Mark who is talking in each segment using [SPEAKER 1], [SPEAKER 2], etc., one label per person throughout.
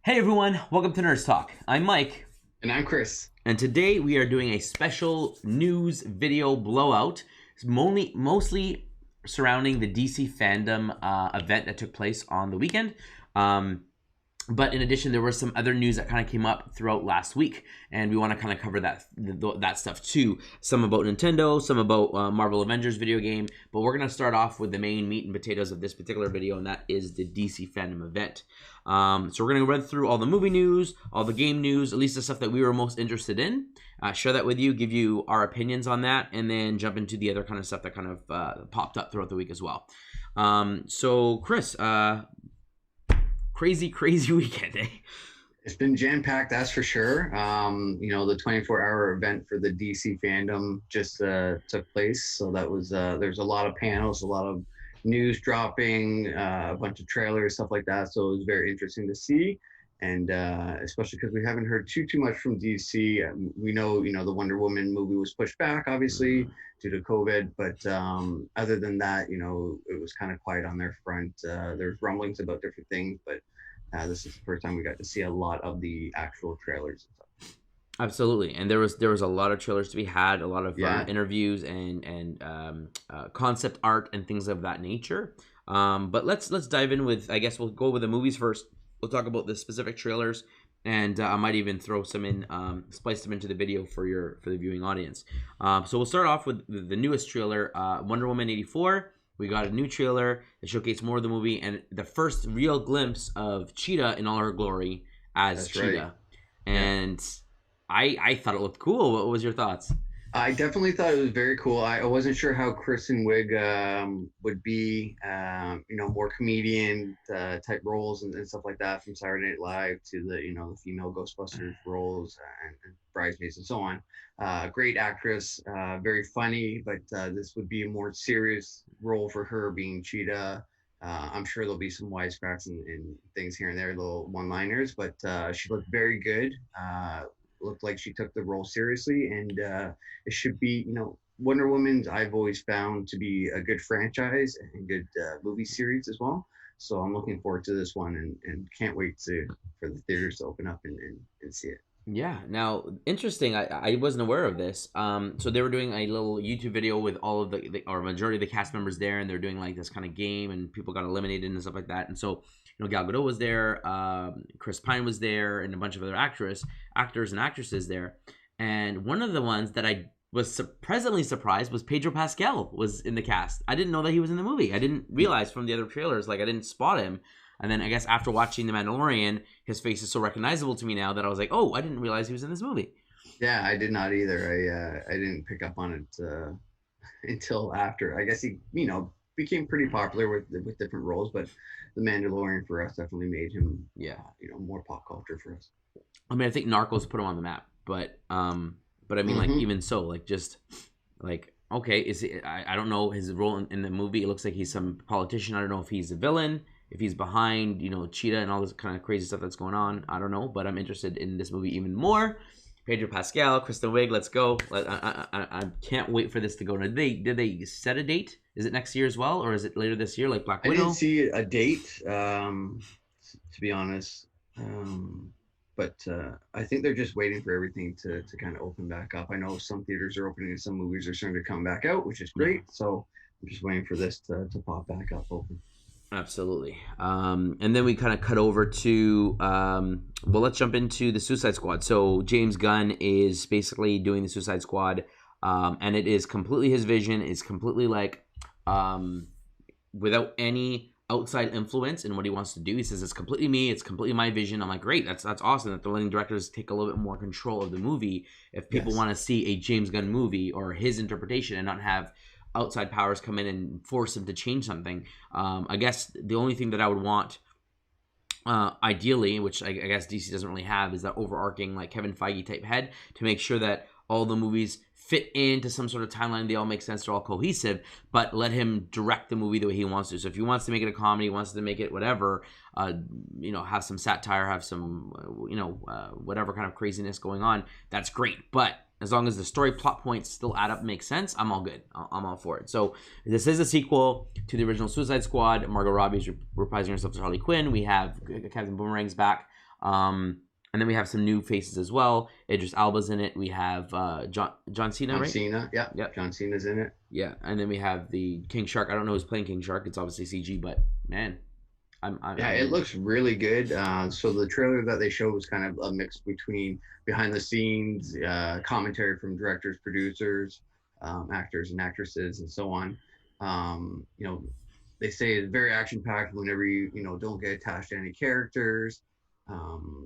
[SPEAKER 1] Hey everyone, welcome to Nurse Talk. I'm Mike.
[SPEAKER 2] And I'm Chris.
[SPEAKER 1] And today we are doing a special news video blowout, mostly surrounding the DC Fandome event that took place on the weekend. But in addition, there was some other news that kind of came up throughout last week, and we want to kind of cover that stuff too. Some about Nintendo, some about Marvel Avengers video game, but we're going to start off with the main meat and potatoes of this particular video, and that is the DC Fandome event. So we're going to run through all the movie news, all the game news, at least the stuff that we were most interested in, share that with you, give you our opinions on that, and then jump into the other kind of stuff that kind of popped up throughout the week as well. So Chris, crazy weekend, eh?
[SPEAKER 2] It's been jam-packed, that's for sure. The 24-hour event for the DC Fandome just took place. So that was there's a lot of panels, a lot of news dropping, a bunch of trailers, stuff like that. So it was very interesting to see. And especially because we haven't heard too much from DC. We know, the Wonder Woman movie was pushed back, obviously, due to COVID. But other than that, it was kind of quiet on their front. There's rumblings about different things, but this is the first time we got to see a lot of the actual trailers and stuff.
[SPEAKER 1] Absolutely, and there was a lot of trailers to be had, a lot of interviews and concept art and things of that nature. But let's dive in with, I guess we'll go with the movies first. We'll talk about the specific trailers, and I might even throw some in, splice them into the video for the viewing audience. So we'll start off with the newest trailer, Wonder Woman 84. We got a new trailer that showcased more of the movie and the first real glimpse of Cheetah in all her glory as Cheetah. Right. And I thought it looked cool. What was your thoughts?
[SPEAKER 2] I definitely thought it was very cool. I wasn't sure how Kristen Wiig would be, more comedian type roles and stuff like that, from Saturday Night Live to the female Ghostbusters roles and Bridesmaids and so on. Great actress, very funny, but this would be a more serious role for her, being Cheetah. I'm sure there'll be some wisecracks and things here and there, little one-liners, but she looked very good. Looked like she took the role seriously, and it should be, Wonder Woman's, I've always found to be a good franchise and good movie series as well. So I'm looking forward to this one and can't wait for the theaters to open up and see it.
[SPEAKER 1] Yeah. Now, interesting. I wasn't aware of this. So they were doing a little YouTube video with all of the or majority of the cast members there, and they're doing like this kind of game, and people got eliminated and stuff like that. And so, Gal Gadot was there, Chris Pine was there, and a bunch of other actors and actresses there. And one of the ones that I was pleasantly surprised was Pedro Pascal was in the cast. I didn't know that he was in the movie. I didn't realize from the other trailers, I didn't spot him. And then I guess after watching The Mandalorian, his face is so recognizable to me now that I was like, oh, I didn't realize he was in this movie.
[SPEAKER 2] Yeah, I did not either. I didn't pick up on it until after. I guess he, became pretty popular with different roles, but The Mandalorian for us definitely made him, more pop culture for us.
[SPEAKER 1] I mean, I think Narcos put him on the map, but I mean, even so, okay, is it? I don't know his role in the movie. It looks like he's some politician. I don't know if he's a villain, if he's behind, Cheetah and all this kind of crazy stuff that's going on. I don't know, but I'm interested in this movie even more. Pedro Pascal, Kristen Wiig, let's go. I can't wait for this to go. Did they set a date? Is it next year as well, or is it later this year, like Black Widow?
[SPEAKER 2] I didn't see a date, to be honest. But I think they're just waiting for everything to kind of open back up. I know some theaters are opening and some movies are starting to come back out, which is great. So I'm just waiting for this to pop back up open.
[SPEAKER 1] Absolutely. And then we kind of cut over to, let's jump into the Suicide Squad. So James Gunn is basically doing the Suicide Squad, and it is completely his vision. It's completely without any outside influence in what he wants to do. He says it's completely me. It's completely my vision. I'm like, great. That's awesome that they're letting directors take a little bit more control of the movie. If people want to see a James Gunn movie or his interpretation and not have outside powers come in and force him to change something. I guess the only thing that I would want, ideally, which I guess DC doesn't really have, is that overarching Kevin Feige type head to make sure that all the movies fit into some sort of timeline. They all make sense. They're all cohesive, but let him direct the movie the way he wants to. So if he wants to make it a comedy, wants to make it whatever, have some satire, have some, whatever kind of craziness going on, that's great. But as long as the story plot points still add up, make sense, I'm all good. I'm all for it. So this is a sequel to the original Suicide Squad. Margot Robbie's reprising herself as Harley Quinn. We have Captain Boomerang's back. And then we have some new faces as well. Idris Elba's in it. We have John Cena,
[SPEAKER 2] John
[SPEAKER 1] right?
[SPEAKER 2] Cena, yeah.
[SPEAKER 1] Yep.
[SPEAKER 2] John Cena's in it.
[SPEAKER 1] Yeah, and then we have the King Shark. I don't know who's playing King Shark. It's obviously CG, but man,
[SPEAKER 2] Yeah, it looks really good. So the trailer that they showed was kind of a mix between behind the scenes commentary from directors, producers, actors, and actresses, and so on. You know, they say it's very action packed. Whenever you know don't get attached to any characters,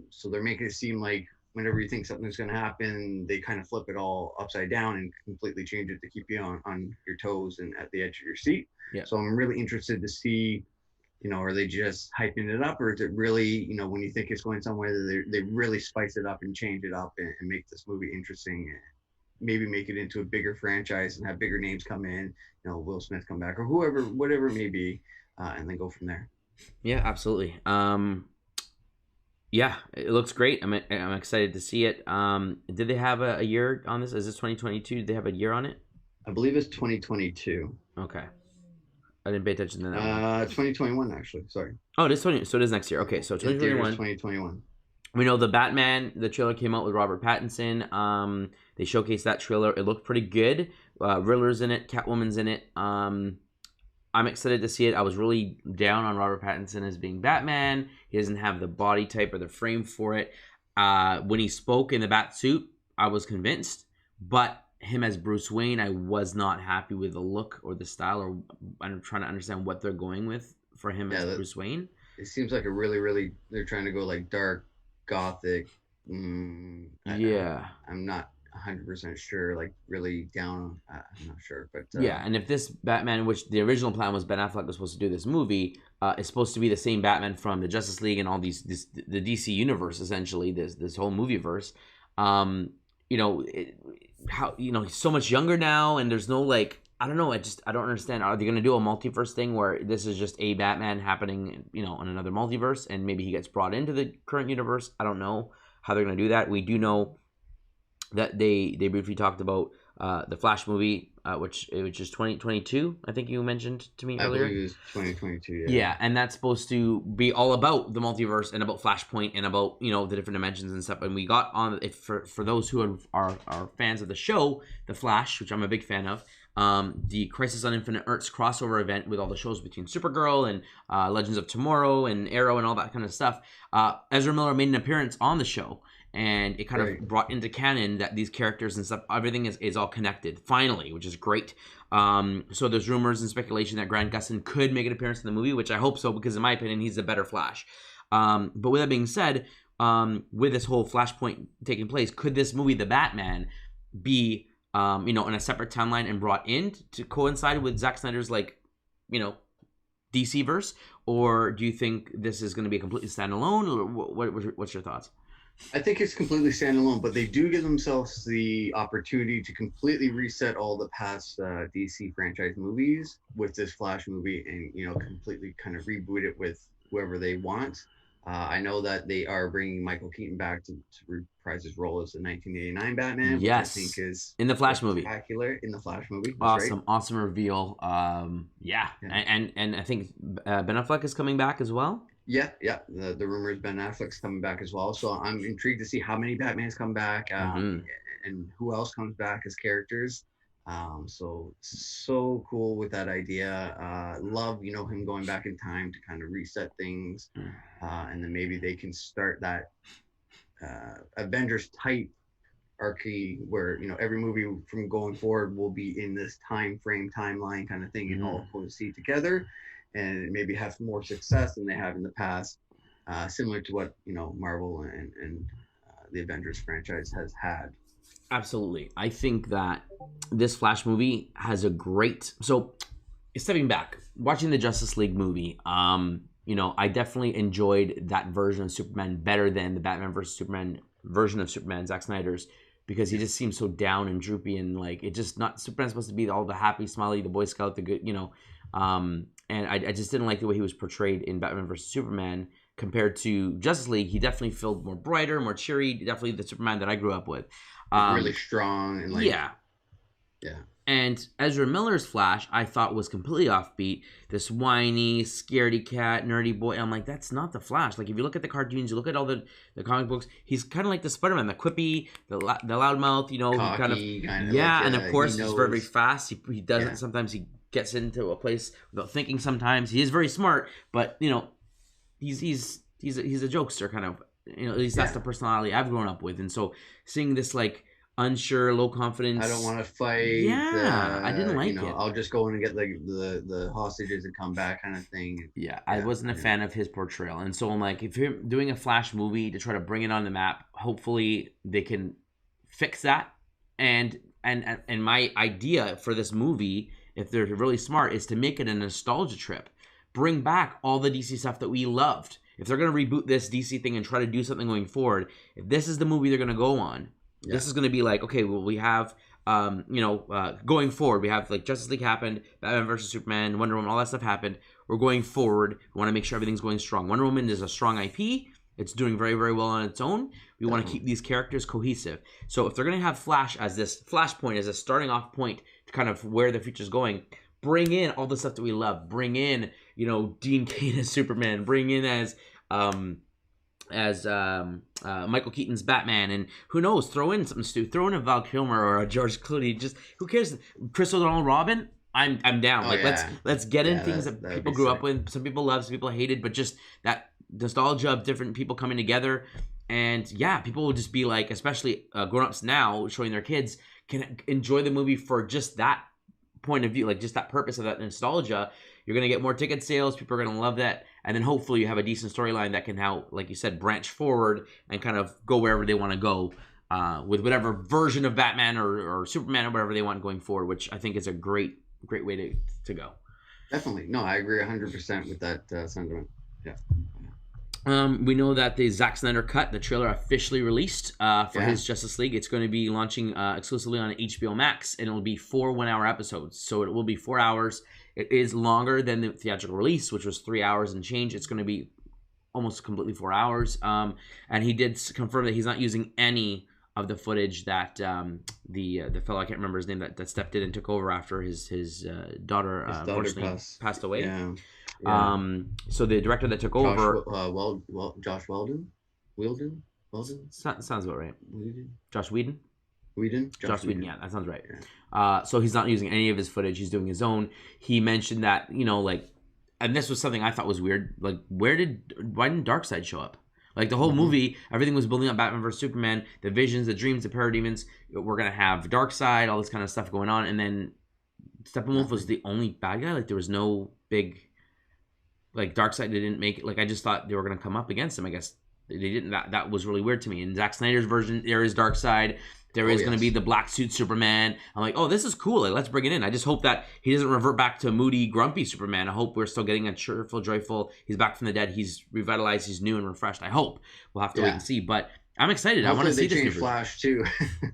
[SPEAKER 2] so they're making it seem like whenever you think something's going to happen, they kind of flip it all upside down and completely change it to keep you on your toes and at the edge of your seat.
[SPEAKER 1] Yeah.
[SPEAKER 2] So I'm really interested to see, you know, are they just hyping it up, or is it really, you know, when you think it's going somewhere, they really spice it up and change it up and make this movie interesting, and maybe make it into a bigger franchise and have bigger names come in, you know, Will Smith come back or whoever, whatever it may be, and then go from there.
[SPEAKER 1] Yeah, absolutely. Yeah, it looks great. I'm excited to see it. Did they have a year on this? Is this 2022? Did they have a year on it?
[SPEAKER 2] I believe it's 2022.
[SPEAKER 1] Okay. I didn't pay attention to that
[SPEAKER 2] one. 2021 actually. Sorry.
[SPEAKER 1] Oh, it is 20. So it is next year. Okay, so 2021.
[SPEAKER 2] 2021.
[SPEAKER 1] We know the Batman. The trailer came out with Robert Pattinson. They showcased that trailer. It looked pretty good. Riddler's in it. Catwoman's in it. I'm excited to see it. I was really down on Robert Pattinson as being Batman. He doesn't have the body type or the frame for it. When he spoke in the bat suit, I was convinced. But him as Bruce Wayne, I was not happy with the look or the style, or I'm trying to understand what they're going with for him as Bruce Wayne.
[SPEAKER 2] It seems like a really, they're trying to go like dark, gothic. I'm not 100% sure, like really down. I'm not sure, but
[SPEAKER 1] yeah. And if this Batman, which the original plan was Ben Affleck was supposed to do this movie, is supposed to be the same Batman from the Justice League and all the DC universe, essentially this whole movie verse. You know, how, you know, he's so much younger now, and there's no, like, I don't know, I don't understand. Are they going to do a multiverse thing where this is just a Batman happening, you know, in another multiverse, and maybe he gets brought into the current universe? I don't know how they're going to do that. We do know that they briefly talked about the Flash movie, which is 2022. I think you mentioned to me earlier.
[SPEAKER 2] I believe it was 2022. Yeah.
[SPEAKER 1] Yeah, and that's supposed to be all about the multiverse and about Flashpoint and about, you know, the different dimensions and stuff. And we got on, if for those who are fans of the show, The Flash, which I'm a big fan of, the Crisis on Infinite Earths crossover event with all the shows between Supergirl and Legends of Tomorrow and Arrow and all that kind of stuff. Ezra Miller made an appearance on the show. And it kind of brought into canon that these characters and stuff, everything is all connected, finally, which is great. So there's rumors and speculation that Grant Gustin could make an appearance in the movie, which I hope so, because in my opinion, he's a better Flash. But with that being said, with this whole Flashpoint taking place, could this movie, The Batman, be, you know, in a separate timeline and brought in to coincide with Zack Snyder's, like, you know, DC verse? Or do you think this is going to be a completely standalone? Or what's your thoughts?
[SPEAKER 2] I think it's completely standalone, but they do give themselves the opportunity to completely reset all the past DC franchise movies with this Flash movie, and, you know, completely kind of reboot it with whoever they want. I know that they are bringing Michael Keaton back to reprise his role as the 1989 Batman.
[SPEAKER 1] Yes,
[SPEAKER 2] which I think is
[SPEAKER 1] in the Flash movie.
[SPEAKER 2] Spectacular in the Flash movie.
[SPEAKER 1] Awesome reveal. Yeah. And I think Ben Affleck is coming back as well.
[SPEAKER 2] Yeah. The rumor is Ben Affleck's coming back as well. So I'm intrigued to see how many Batmans come back, and who else comes back as characters. So cool with that idea. Love, you know, him going back in time to kind of reset things, and then maybe they can start that Avengers type arcade where, you know, every movie from going forward will be in this timeline kind of thing, and all coincide together, and maybe have more success than they have in the past, similar to what, you know, Marvel and the Avengers franchise has had.
[SPEAKER 1] Absolutely. I think that this Flash movie has a great... So, stepping back, watching the Justice League movie, you know, I definitely enjoyed that version of Superman better than the Batman vs. Superman version of Superman, Zack Snyder's, because he just seems so down and droopy, and, like, it just not... Superman's supposed to be all the happy, smiley, the Boy Scout, the good, you know... and I just didn't like the way he was portrayed in Batman vs. Superman compared to Justice League. He definitely felt more brighter, more cheery, definitely the Superman that I grew up with.
[SPEAKER 2] Really strong and, like...
[SPEAKER 1] Yeah. And Ezra Miller's Flash, I thought was completely offbeat. This whiny, scaredy cat, nerdy boy. I'm like, that's not the Flash. Like, if you look at the cartoons, you look at all the comic books, he's kind of like the Spider-Man, the quippy, the loudmouth, you know,
[SPEAKER 2] Cocky,
[SPEAKER 1] kind of
[SPEAKER 2] like,
[SPEAKER 1] and of course
[SPEAKER 2] he
[SPEAKER 1] he's very, very
[SPEAKER 2] knows.
[SPEAKER 1] fast. He doesn't. Sometimes he gets into a place without thinking. Sometimes he is very smart, but you know, he's a jokester kind of. You know, at least that's the personality I've grown up with, and so seeing this like unsure, low confidence.
[SPEAKER 2] I don't want to fight.
[SPEAKER 1] Yeah, I didn't like
[SPEAKER 2] you know,
[SPEAKER 1] it.
[SPEAKER 2] I'll just go in and get the hostages and come back, kind of thing.
[SPEAKER 1] Yeah, I wasn't a fan of his portrayal, and so I'm like, if you're doing a Flash movie to try to bring it on the map, hopefully they can fix that. And my idea for this movie, if they're really smart, is to make it a nostalgia trip, bring back all the DC stuff that we loved. If they're gonna reboot this DC thing and try to do something going forward, if this is the movie they're gonna go on. Yeah. This is going to be like, okay, well, we have, going forward, we have like Justice League happened, Batman versus Superman, Wonder Woman, all that stuff happened. We're going forward. We want to make sure everything's going strong. Wonder Woman is a strong IP. It's doing very, very well on its own. We want to keep these characters cohesive. So if they're going to have Flash as this Flashpoint, as a starting off point to kind of where the future's going, bring in all the stuff that we love. Bring in, Dean Cain as Superman. Bring in as Michael Keaton's Batman, and who knows, throw in something stupid, throw in a Val Kilmer or a George Clooney, just who cares? Chris O'Donnell Robin, I'm down. Let's get in things that people grew up with. Some people love, some people hated, but just that nostalgia of different people coming together. And yeah, people will just be like, especially grown-ups now showing their kids, can enjoy the movie for just that point of view, like just that purpose of that nostalgia. You're going to get more ticket sales. People are going to love that. And then hopefully you have a decent storyline that can now, like you said, branch forward and kind of go wherever they want to go with whatever version of Batman or Superman or whatever they want going forward, which I think is a great way to go.
[SPEAKER 2] Definitely. No, I agree 100% with that sentiment. Yeah.
[SPEAKER 1] We know that the Zack Snyder cut, the trailer officially released for his Justice League. It's going to be launching exclusively on HBO Max, and it'll be 4 one-hour episodes. So it will be 4 hours. It is longer than the theatrical release, which was 3 hours and change. It's going to be almost completely 4 hours. And he did confirm that he's not using any of the footage that the fellow, I can't remember his name, that stepped in and took over after his daughter unfortunately passed away.
[SPEAKER 2] Yeah.
[SPEAKER 1] So the director that took over,
[SPEAKER 2] Josh Weldon.
[SPEAKER 1] Sounds about right. Josh Whedon. Josh Whedon, yeah, that sounds right. Yeah. So he's not using any of his footage. He's doing his own. He mentioned that, and this was something I thought was weird. Like, why didn't Darkseid show up? Like, the whole movie, everything was building up Batman vs. Superman, the visions, the dreams, the parademons. We're going to have Darkseid, all this kind of stuff going on. And then Steppenwolf was the only bad guy. Like, there was no big, like, Darkseid didn't make it. Like, I just thought they were going to come up against him. I guess they didn't. That was really weird to me. In Zack Snyder's version, there is Darkseid. There is going to be the black suit Superman. I'm like, oh, this is cool. Like, let's bring it in. I just hope that he doesn't revert back to moody, grumpy Superman. I hope we're still getting a cheerful, joyful. He's back from the dead. He's revitalized. He's new and refreshed. I hope. We'll have to wait and see. But I'm excited.
[SPEAKER 2] Hopefully
[SPEAKER 1] I want to see this
[SPEAKER 2] new Flash too.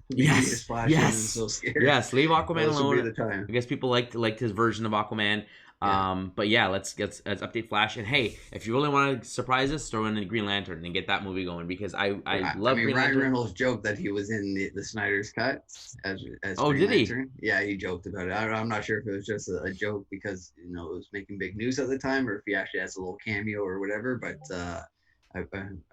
[SPEAKER 1] Yes.
[SPEAKER 2] Flash
[SPEAKER 1] yes.
[SPEAKER 2] So scary.
[SPEAKER 1] Yes. Leave Aquaman alone.
[SPEAKER 2] I
[SPEAKER 1] guess people liked his version of Aquaman. But yeah, let's update Flash. And hey, if you really want to surprise us, throw in the Green Lantern and get that movie going, because I love Green Lantern.
[SPEAKER 2] Ryan Reynolds joked that he was in the Snyder's cut as
[SPEAKER 1] oh,
[SPEAKER 2] Green
[SPEAKER 1] did
[SPEAKER 2] Lantern. Yeah, he joked about it. I'm not sure if it was just a joke because it was making big news at the time, or if he actually has a little cameo or whatever. But I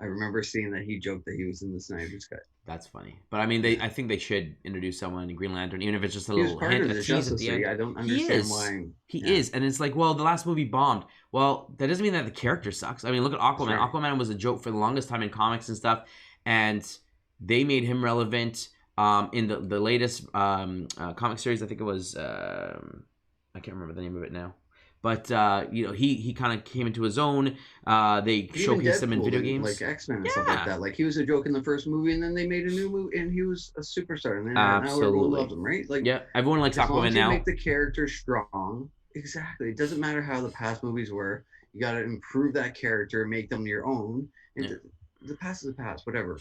[SPEAKER 2] remember seeing that he joked that he was in the Snyder's cut.
[SPEAKER 1] That's funny, but I mean, I think they should introduce someone in Green Lantern, even if it's just a little hint, a tease at the end.
[SPEAKER 2] I don't understand why
[SPEAKER 1] he is, and it's like, well, the last movie bombed. Well, that doesn't mean that the character sucks. I mean, look at Aquaman. Sure. Aquaman was a joke for the longest time in comics and stuff, and they made him relevant in the latest comic series. I think it was I can't remember the name of it now. But he kind of came into his own. They showcased him in video games,
[SPEAKER 2] like X-Men and stuff like that. Like, he was a joke in the first movie, and then they made a new movie, and he was a superstar. And then now everyone loves him, right? Like,
[SPEAKER 1] yeah, everyone likes Aquaman now.
[SPEAKER 2] Make the character strong. Exactly. It doesn't matter how the past movies were. You got to improve that character, make them your own. And the past is the past. Whatever.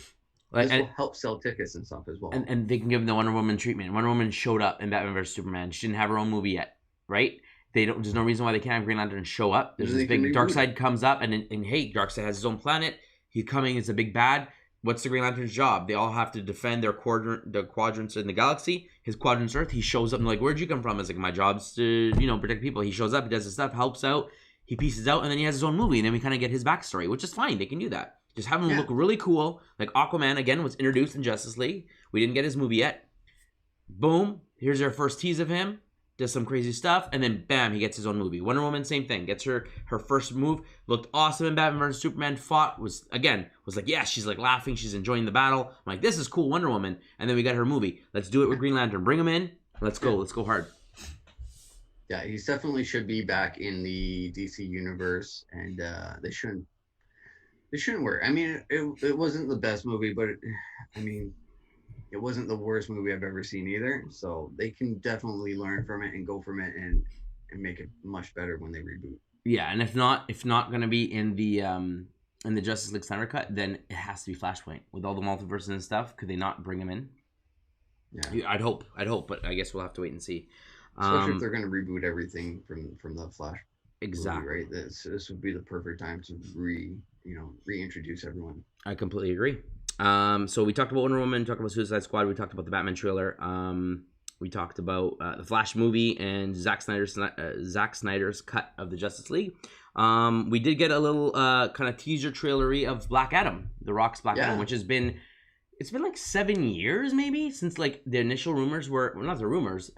[SPEAKER 2] This will help sell tickets and stuff as well.
[SPEAKER 1] And they can give them the Wonder Woman treatment. Wonder Woman showed up in Batman vs Superman. She didn't have her own movie yet, right? There's no reason why they can't have Green Lantern show up. There's this big Darkseid comes up, and hey, Darkseid has his own planet. He's coming as a big bad. what's the Green Lantern's job? They all have to defend their quadrants in the galaxy. His quadrant's Earth. He shows up and like, where'd you come from? It's like, my job's to, protect people. He shows up, he does his stuff, helps out, he pieces out, and then he has his own movie. And then we kind of get his backstory, which is fine. They can do that. Just have him look really cool. Like Aquaman, again, was introduced in Justice League. We didn't get his movie yet. Boom. Here's our first tease of him. Does some crazy stuff, and then bam, he gets his own movie. Wonder Woman, same thing. Gets her first move. Looked awesome in Batman vs Superman. Fought was like, yeah, she's like laughing, she's enjoying the battle. I'm like, this is cool, Wonder Woman. And then we got her movie. Let's do it with Green Lantern. Bring him in. Let's go. Let's go hard.
[SPEAKER 2] Yeah, he definitely should be back in the DC universe, and they shouldn't worry. I mean, it wasn't the best movie, but it wasn't the worst movie I've ever seen either. So they can definitely learn from it and go from it and make it much better when they reboot.
[SPEAKER 1] Yeah, and if not going to be in the Justice League Snyder Cut, then it has to be Flashpoint with all the multiverses and stuff. Could they not bring him in? Yeah, I'd hope, but I guess we'll have to wait and see.
[SPEAKER 2] Especially if they're going to reboot everything from the Flash.
[SPEAKER 1] Exactly.
[SPEAKER 2] Movie, right. This would be the perfect time to reintroduce everyone.
[SPEAKER 1] I completely agree. So we talked about Wonder Woman, talked about Suicide Squad, we talked about the Batman trailer, we talked about the Flash movie and Zack Snyder's cut of the Justice League. We did get a little kind of teaser trailery of Black Adam, The Rock's Black Adam, which has been, it's been like 7 years maybe since like the initial rumors were, well, not the rumors,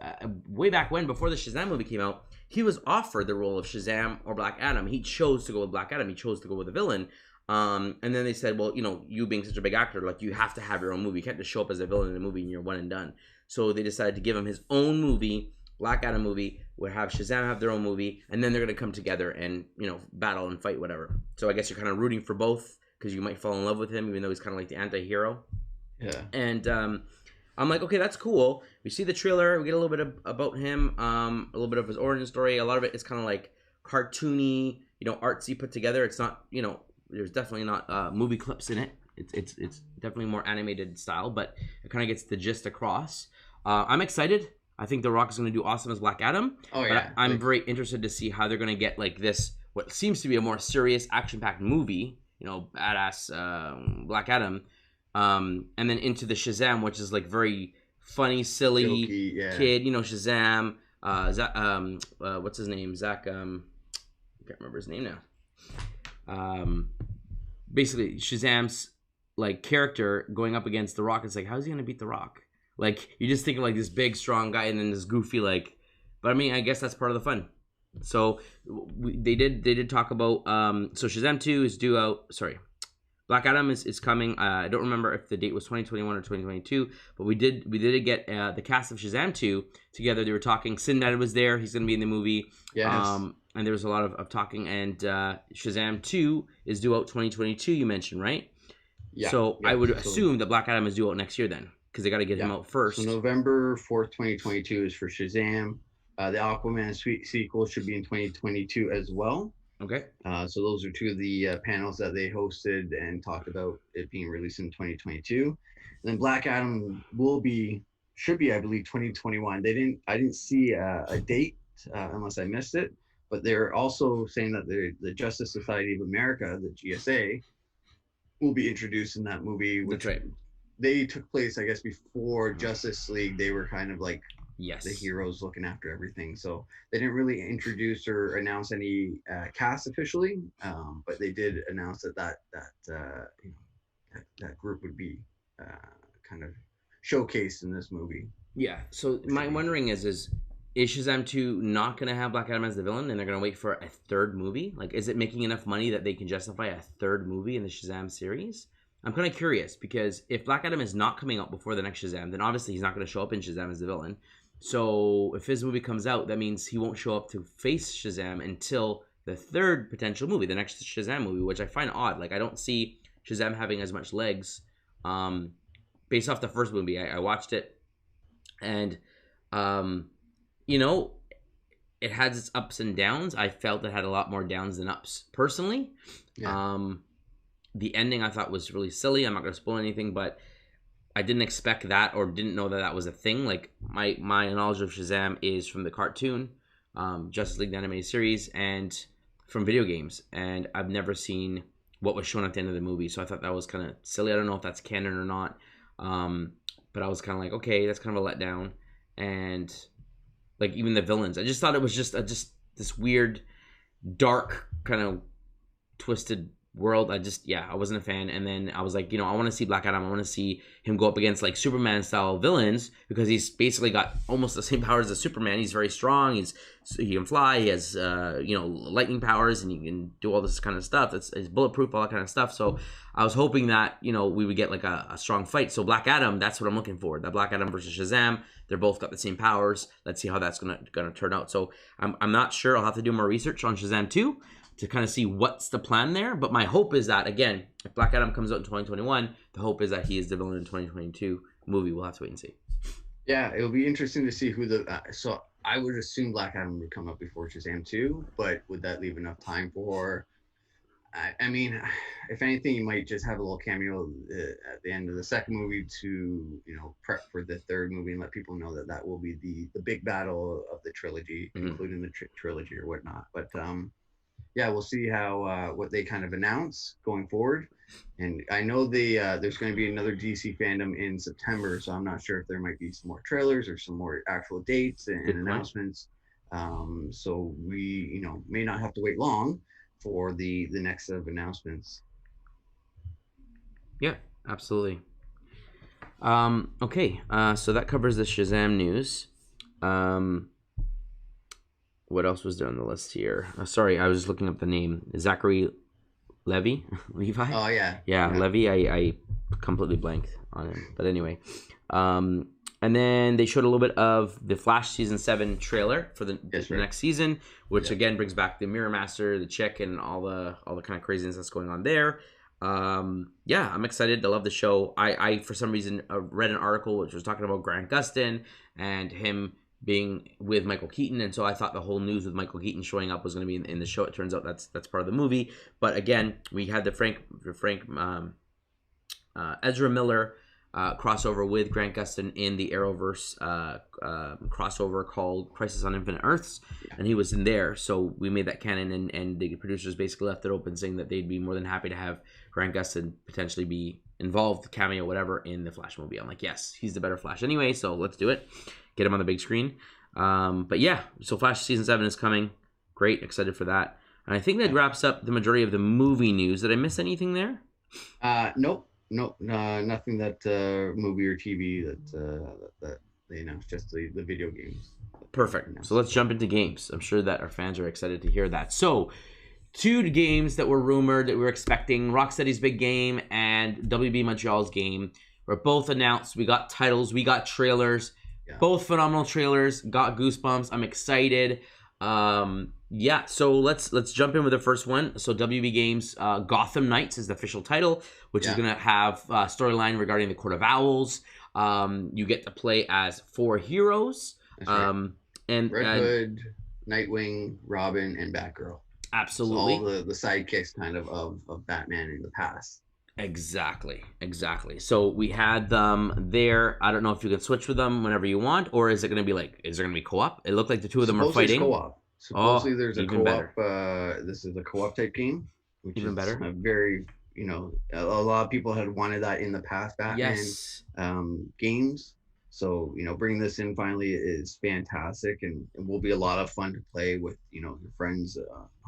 [SPEAKER 1] way back when, before the Shazam movie came out, he was offered the role of Shazam or Black Adam. He chose to go with Black Adam. He chose to go with a villain. And then they said, well, you being such a big actor, like, you have to have your own movie. You can't just show up as a villain in a movie and you're one and done. So they decided to give him his own movie, Black Adam movie, would have Shazam have their own movie, and then they're going to come together and, battle and fight, whatever. So I guess you're kind of rooting for both, because you might fall in love with him, even though he's kind of like the anti-hero.
[SPEAKER 2] Yeah.
[SPEAKER 1] And I'm like, okay, that's cool. We see the trailer, we get a little bit about him, a little bit of his origin story. A lot of it is kind of like cartoony, artsy put together. It's not, there's definitely not movie clips in it. It's definitely more animated style, but it kind of gets the gist across. I'm excited. I think The Rock is going to do awesome as Black Adam.
[SPEAKER 2] Oh yeah.
[SPEAKER 1] But I'm very interested to see how they're going to get like this, what seems to be a more serious, action-packed movie. Badass Black Adam, and then into the Shazam, which is like very funny, silly
[SPEAKER 2] jokey,
[SPEAKER 1] kid. Shazam. What's his name? Zach. I can't remember his name now. Basically Shazam's like character going up against The Rock. It's like, how's he gonna beat The Rock? Like, you just think of like this big strong guy and then this goofy like, but I mean, I guess that's part of the fun. So they did talk about so Shazam 2 is due out. Sorry, Black Adam is coming. I don't remember if the date was 2021 or 2022, but we did get the cast of Shazam 2 together. They were talking. Sinbad was there. He's gonna be in the movie.
[SPEAKER 2] Yes.
[SPEAKER 1] And there was a lot of talking, and Shazam 2 is due out 2022, you mentioned, right?
[SPEAKER 2] Yeah.
[SPEAKER 1] So I would assume that Black Adam is due out next year then, because they got to get him out first.
[SPEAKER 2] So November 4th, 2022 is for Shazam. The Aquaman sequel should be in 2022 as well.
[SPEAKER 1] Okay.
[SPEAKER 2] So those are two of the panels that they hosted and talked about it being released in 2022. And then Black Adam should be, I believe, 2021. I didn't see a date unless I missed it. But they're also saying that the Justice Society of America, the GSA, will be introduced in that movie. Which
[SPEAKER 1] That's right.
[SPEAKER 2] They took place, I guess, before Justice League. They were kind of like
[SPEAKER 1] Yes.
[SPEAKER 2] the heroes looking after everything. So they didn't really introduce or announce any cast officially, but they did announce that group would be kind of showcased in this movie.
[SPEAKER 1] Yeah. So my wondering is Shazam 2 not going to have Black Adam as the villain, and they're going to wait for a third movie? Like, is it making enough money that they can justify a third movie in the Shazam series? I'm kind of curious, because if Black Adam is not coming out before the next Shazam, then obviously he's not going to show up in Shazam as the villain. So if his movie comes out, that means he won't show up to face Shazam until the third potential movie, the next Shazam movie, which I find odd. Like, I don't see Shazam having as much legs. Based off the first movie, I watched it, and it has its ups and downs. I felt it had a lot more downs than ups, personally. Yeah. The ending I thought was really silly. I'm not going to spoil anything, but I didn't expect that, or didn't know that was a thing. Like, my knowledge of Shazam is from the cartoon, Justice League the animated series, and from video games. And I've never seen what was shown at the end of the movie. So I thought that was kind of silly. I don't know if that's canon or not. But I was kind of like, okay, that's kind of a letdown. And like even the villains, I just thought it was just this weird, dark kind of twisted world. I wasn't a fan. And then I was like, I want to see Black Adam. I want to see him go up against like Superman style villains, because he's basically got almost the same powers as Superman. He's very strong. He can fly. He has lightning powers, and he can do all this kind of stuff. He's bulletproof, all that kind of stuff. So I was hoping that we would get like a strong fight. So Black Adam, that's what I'm looking for. That Black Adam versus Shazam. They're both got the same powers. Let's see how that's gonna turn out. So I'm not sure. I'll have to do more research on Shazam 2 to kind of see what's the plan there. But my hope is that, again, if Black Adam comes out in 2021, the hope is that he is the villain in 2022 movie. We'll have to wait and see.
[SPEAKER 2] Yeah, it'll be interesting to see who so I would assume Black Adam would come up before Shazam 2, but would that leave enough time for... I mean, if anything, you might just have a little cameo at the end of the second movie to, prep for the third movie and let people know that will be the big battle of the trilogy, including the trilogy or whatnot. But yeah, we'll see how what they kind of announce going forward. And I know there's going to be another DC Fandome in September, so I'm not sure if there might be some more trailers or some more actual dates and announcements. So we, may not have to wait long for the next set of announcements.
[SPEAKER 1] Yeah, absolutely. Okay, so that covers the Shazam news. What else was there on the list here? Sorry, I was just looking up the name. Zachary Levi?
[SPEAKER 2] Oh, yeah.
[SPEAKER 1] Yeah, Levi. I completely blanked on him. But anyway. And then they showed a little bit of the Flash Season 7 trailer for the next season, which again brings back the Mirror Master, the chick, and all the kind of craziness that's going on there. Yeah, I'm excited. I love the show. I for some reason read an article which was talking about Grant Gustin and him being with Michael Keaton, and so I thought the whole news with Michael Keaton showing up was going to be in the show. It turns out that's part of the movie. But again, we had the Frank Ezra Miller crossover with Grant Gustin in the Arrowverse crossover called Crisis on Infinite Earths, and he was in there. So we made that canon, and the producers basically left it open, saying that they'd be more than happy to have Grant Gustin potentially be involved, cameo, whatever, in the Flash movie. I'm like, yes, he's the better Flash anyway, so let's do it. Get him on the big screen. But yeah, so Flash Season 7 is coming. Great, excited for that. And I think that wraps up the majority of the movie news. Did I miss anything there?
[SPEAKER 2] Nope, nothing that movie or TV that they announced, just the video games.
[SPEAKER 1] Perfect. So let's jump into games. I'm sure that our fans are excited to hear that. So, 2 games that were rumored that we were expecting, Rocksteady's big game and WB Montreal's game, were both announced. We got titles, we got trailers. Yeah. Both phenomenal trailers. Got goosebumps. I'm excited. Yeah, so let's jump in with the first one. So WB Games Gotham Knights is the official title, which is going to have storyline regarding the Court of Owls. You get to play as 4 heroes. Right. And
[SPEAKER 2] Red Hood, Nightwing, Robin, and Batgirl.
[SPEAKER 1] Absolutely.
[SPEAKER 2] So all the sidekicks kind of Batman in the past.
[SPEAKER 1] Exactly. So we had them there. I don't know if you can switch with them whenever you want, or is it going to be is there going to be co-op? It looked like the 2 of them are fighting.
[SPEAKER 2] Co-op. Supposedly there's a co-op. This is a co-op type game, which
[SPEAKER 1] even
[SPEAKER 2] is
[SPEAKER 1] better.
[SPEAKER 2] A very, a lot of people had wanted that in the past Batman games. So, bringing this in finally is fantastic, and it will be a lot of fun to play with, your friends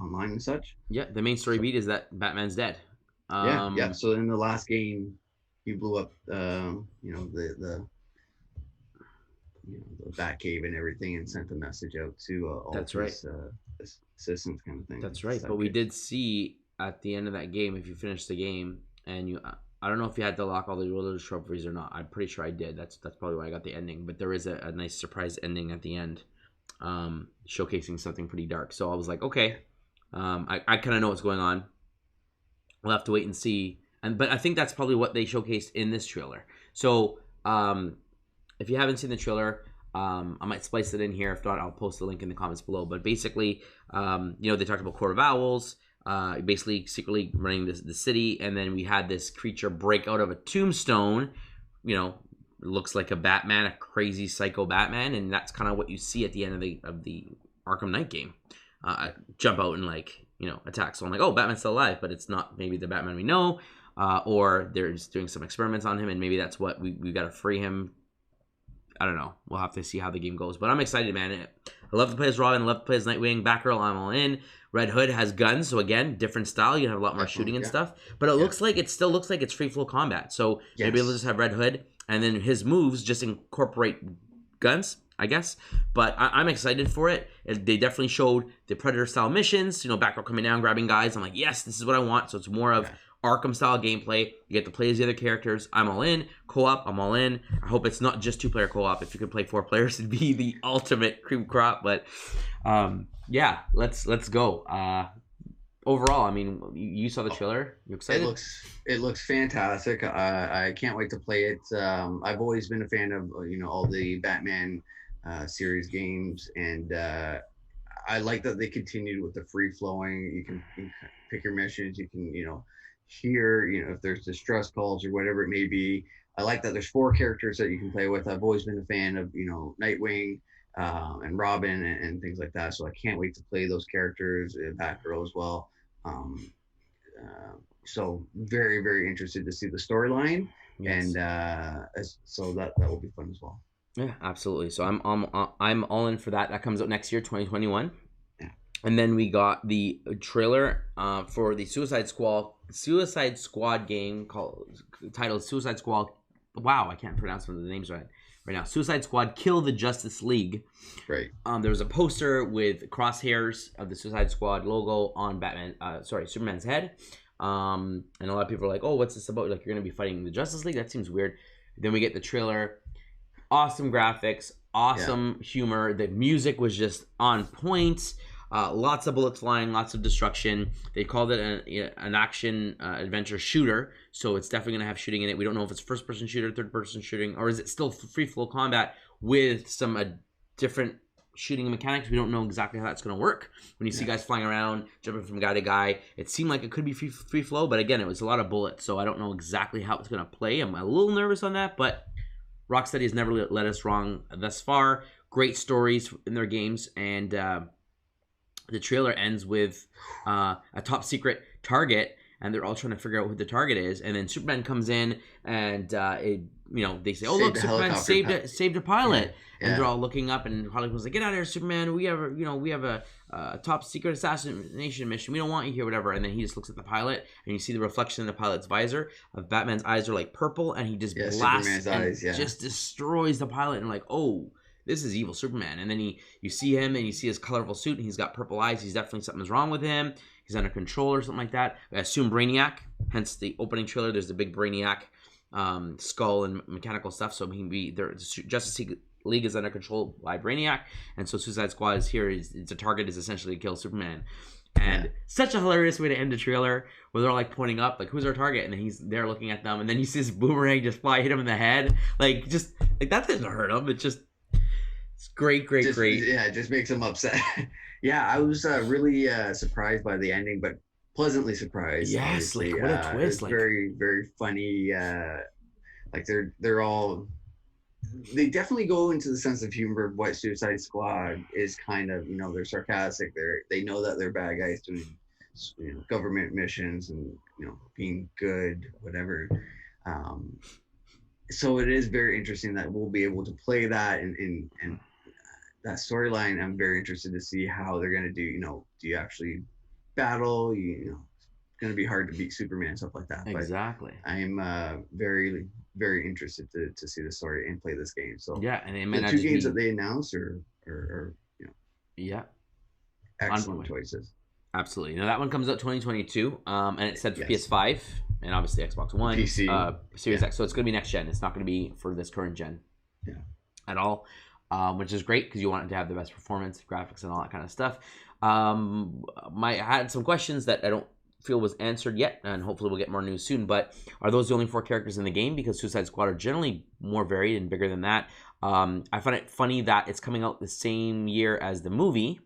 [SPEAKER 2] online and such.
[SPEAKER 1] Yeah, the main story beat is that Batman's dead.
[SPEAKER 2] Yeah. So in the last game, he blew up, the Batcave and everything, and sent a message out to all his citizens, kind of thing.
[SPEAKER 1] That's right. But we did see at the end of that game, if you finish the game and you, I don't know if you had to lock all the religious trophies or not. I'm pretty sure I did. That's probably why I got the ending. But there is a nice surprise ending at the end, showcasing something pretty dark. So I was like, okay, I kind of know what's going on. We'll have to wait and see. But I think that's probably what they showcased in this trailer. So if you haven't seen the trailer, I might splice it in here. If not, I'll post the link in the comments below. But basically, they talked about Court of Owls, basically secretly running the city. And then we had this creature break out of a tombstone. Looks like a Batman, a crazy psycho Batman. And that's kind of what you see at the end of the Arkham Knight game. Jump out and attack. So I'm like, oh, Batman's still alive, but it's not maybe the Batman we know, or they're just doing some experiments on him, and maybe that's what we got to free him. I don't know. We'll have to see how the game goes, but I'm excited, man. I love to play as Robin. I love to play as Nightwing. Batgirl, I'm all in. Red Hood has guns, so again, different style. You have a lot more shooting and stuff, but it still looks like it's free flow combat. So maybe we'll just have Red Hood, and then his moves just incorporate guns, I guess. But I'm excited for it. They definitely showed the Predator style missions. Batgirl coming down, grabbing guys. I'm like, yes, this is what I want. So it's more of Arkham style gameplay. You get to play as the other characters. I'm all in. Co-op, I'm all in. I hope it's not just 2-player co-op. If you could play 4 players, it'd be the ultimate cream crop. But yeah, let's go. Overall, I mean, you saw the trailer. You excited?
[SPEAKER 2] It looks fantastic. I can't wait to play it. I've always been a fan of all the Batman series games, and I like that they continued with the free flowing. You can pick your missions. You can hear if there's distress calls or whatever it may be. I like that there's 4 characters that you can play with. I've always been a fan of Nightwing and Robin and things like that. So I can't wait to play those characters, Batgirl as well. So very, very interested to see the storyline, and so that will be fun as well.
[SPEAKER 1] Yeah, absolutely. So I'm all in for that. That comes out next year, 2021.
[SPEAKER 2] Yeah.
[SPEAKER 1] And then we got the trailer for the Suicide Squad game titled Suicide Squad. Wow, I can't pronounce some of the names right now. Suicide Squad Kill the Justice League.
[SPEAKER 2] Right.
[SPEAKER 1] There was a poster with crosshairs of the Suicide Squad logo on Superman's head. And a lot of people are like, oh, what's this about? Like, you're going to be fighting the Justice League? That seems weird. Then we get the trailer. Awesome graphics, awesome humor. The music was just on point. Lots of bullets flying, lots of destruction. They called it an action adventure shooter, so it's definitely going to have shooting in it. We don't know if it's first-person shooter, third-person shooting, or is it still free-flow combat with some different shooting mechanics. We don't know exactly how that's going to work. When you see guys flying around, jumping from guy to guy, it seemed like it could be free flow, but again, it was a lot of bullets, so I don't know exactly how it's going to play. I'm a little nervous on that, but Rocksteady has never let us wrong thus far. Great stories in their games, and the trailer ends with a top secret target, and they're all trying to figure out who the target is. And then Superman comes in, and they say, "Oh, look, Superman saved a pilot." Yeah. And they're all looking up, and Harley Quinn's like, "Get out of here, Superman! We have a top secret assassination mission. We don't want you here, whatever." And then he just looks at the pilot, and you see the reflection in the pilot's visor. Batman's eyes are like purple, and he just blasts and just destroys the pilot. And like, oh, this is evil Superman. And then you see him, and you see his colorful suit, and he's got purple eyes. He's definitely something's wrong with him. He's under control or something like that. I assume Brainiac. Hence the opening trailer. There's the big Brainiac skull and mechanical stuff. So he can be there. Justice League is under control by Brainiac, and so Suicide Squad is here. The target is essentially to kill Superman. And such a hilarious way to end the trailer, where they're all like pointing up, like, who's our target? And then he's there looking at them, and then he sees boomerang just fly, hit him in the head. Like, just like that doesn't hurt him. It's great.
[SPEAKER 2] Yeah, it just makes him upset. Yeah, I was really surprised by the ending, but pleasantly surprised.
[SPEAKER 1] Yes, obviously. Like what a twist!
[SPEAKER 2] Like, very, very funny. Like they're all. They definitely go into the sense of humor of what Suicide Squad is kind of. They're sarcastic. They know that they're bad guys doing government missions and being good, whatever. So it is very interesting that we'll be able to play that and that storyline. I'm very interested to see how they're going to do. Do you actually battle? It's going to be hard to beat Superman and stuff like that.
[SPEAKER 1] Exactly.
[SPEAKER 2] But I'm very, very interested to see the story and play this game. So
[SPEAKER 1] yeah, and
[SPEAKER 2] the 2 games that they announced are excellent choices.
[SPEAKER 1] Absolutely. Now that one comes out 2022, and it's set for PS5 and obviously Xbox One, PC, Series X. So it's going to be next gen. It's not going to be for this current gen at all, which is great because you want it to have the best performance, graphics, and all that kind of stuff. I had some questions that I don't feel was answered yet, and hopefully we'll get more news soon. But are those the only 4 characters in the game? Because Suicide Squad are generally more varied and bigger than that. I find it funny that it's coming out the same year as the movie,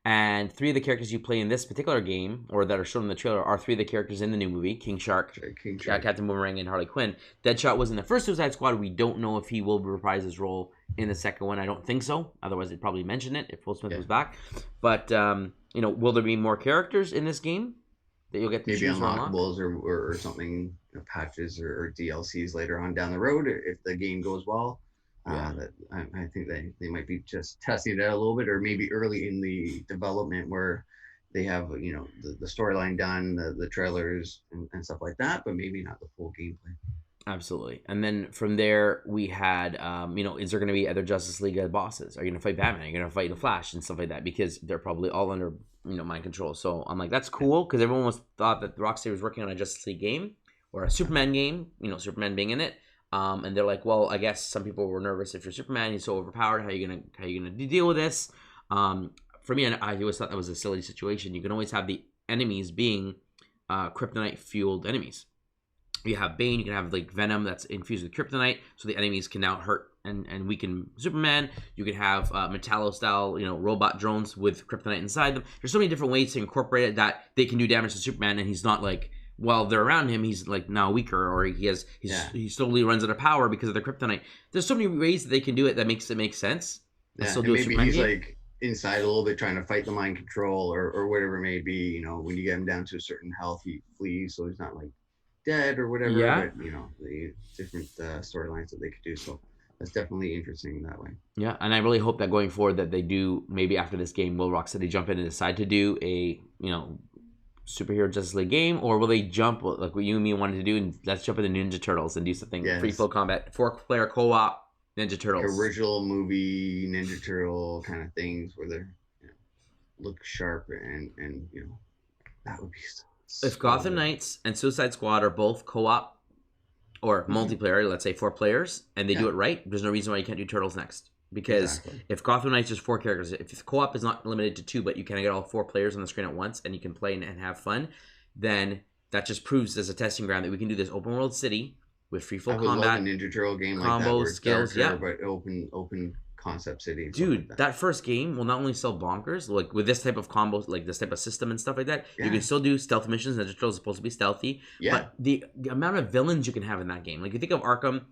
[SPEAKER 1] And 3 of the characters you play in this particular game, or that are shown in the trailer, are 3 of the characters in the new movie: King Shark,
[SPEAKER 2] King Shark.
[SPEAKER 1] Captain Boomerang, and Harley Quinn. Deadshot was in the first Suicide Squad. We don't know if he will reprise his role in the second one. I don't think so. Otherwise, they'd probably mention it if Will Smith was back. But will there be more characters in this game that you'll get to
[SPEAKER 2] maybe
[SPEAKER 1] choose
[SPEAKER 2] unlockables or something, patches or DLCs later on down the road if the game goes well? That I think they might be just testing it out a little bit, or maybe early in the development where they have the storyline done, the trailers and stuff like that, but maybe not the full gameplay.
[SPEAKER 1] Absolutely. And then from there we had is there going to be other Justice League bosses? Are you going to fight Batman? Are you going to fight the Flash and stuff like that? Because they're probably all under mind control. So I'm like, that's cool, because everyone thought that Rocksteady was working on a Justice League game or a Superman game, Superman being in it. And they're like, well, I guess some people were nervous. If you're Superman, he's so overpowered. How are you gonna deal with this? For me, I always thought that was a silly situation. You can always have the enemies being kryptonite fueled enemies. You have Bane. You can have like Venom that's infused with kryptonite, so the enemies can now hurt and weaken Superman. You can have Metallo style, robot drones with kryptonite inside them. There's so many different ways to incorporate it that they can do damage to Superman, and he's not like, while they're around him, he's like now weaker, or he slowly runs out of power because of the kryptonite. There's so many ways that they can do it that makes it make sense.
[SPEAKER 2] Yeah, still do maybe he's like inside a little bit trying to fight the mind control or whatever it may be. When you get him down to a certain health, he flees, so he's not like dead or whatever.
[SPEAKER 1] Yeah.
[SPEAKER 2] But the different storylines that they could do. So that's definitely interesting that way.
[SPEAKER 1] Yeah, and I really hope that going forward that they do, maybe after this game, will Rocksteady jump in and decide to do a superhero Justice League game, or will they jump like what you and me wanted to do, and let's jump into Ninja Turtles and do something free flow combat, 4-player co-op Ninja Turtles,
[SPEAKER 2] like original movie Ninja Turtle kind of things where they look sharp and that would be so
[SPEAKER 1] if Gotham Knights and Suicide Squad are both co-op or multiplayer, let's say 4 players, and they do it right, there's no reason why you can't do Turtles next. Because if Gotham Knights is 4 characters, if co-op is not limited to 2, but you can get all 4 players on the screen at once and you can play and have fun, then that just proves as a testing ground that we can do this open world city with free flow combat,
[SPEAKER 2] love a Ninja Turtle game
[SPEAKER 1] combos,
[SPEAKER 2] like that, where
[SPEAKER 1] skills,
[SPEAKER 2] darker, but open concept city.
[SPEAKER 1] Dude, like that first game will not only sell bonkers, like with this type of combos, like this type of system and stuff like that, you can still do stealth missions. Ninja Turtles is supposed to be stealthy, but the amount of villains you can have in that game, like you think of Arkham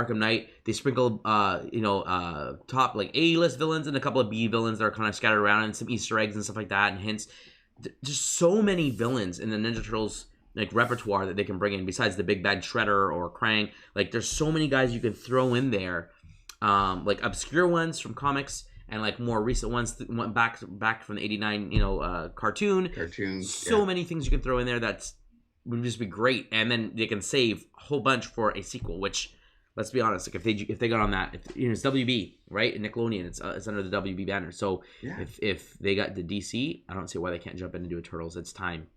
[SPEAKER 1] Knight, they sprinkle top like A-list villains and a couple of B villains that are kind of scattered around, and some Easter eggs and stuff like that and hints. There's so many villains in the Ninja Turtles like repertoire that they can bring in besides the big bad Shredder or Krang. Like there's so many guys you can throw in there, like obscure ones from comics and like more recent ones went back from the 89 cartoon. So many things you can throw in there that would just be great, and then they can save a whole bunch for a sequel, which, let's be honest, like if they got on that, it's WB, right? And Nickelodeon, it's under the WB banner. So if they got the DC, I don't see why they can't jump in and do a Turtles. It's time.